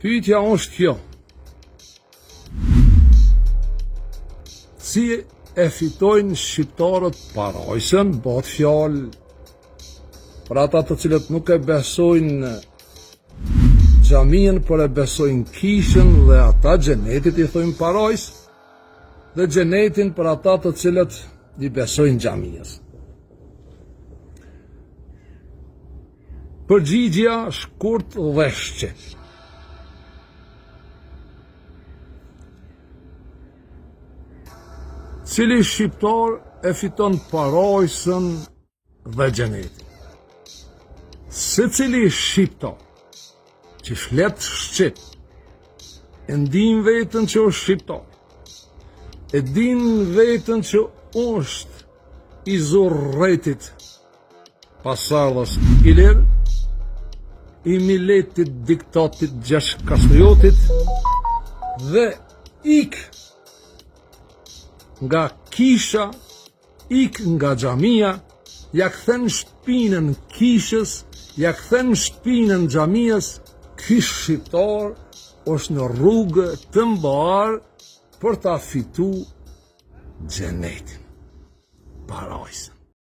Pyetja është kjo. Si e fitojnë shqiptarët parajsën, bëhet fjalë për ata të cilët nuk e besojnë xhamien, por e besojnë kishën, dhe ata xhenetit i thojnë parajs, dhe xhenetin për ata të cilët i besojnë xhamias. Përgjigjja shkurt dhe shqip. Cili shqiptar e fiton parajsën dhe xhenetin? Secili shqiptar që flet shqip, e ndin vetën që është shqiptar, e din vetën që është i Zurrëtit, pasardhës Ilir, i Miletit, diktatit Gjash Kastrijotit, dhe ik nga kisha, ik nga xhamia, ja kthen shpinën kishës, ja kthen shpinën xhamias. Ky shqiptar është në rrugë të mbar për ta fitu xhenetin, parajsën.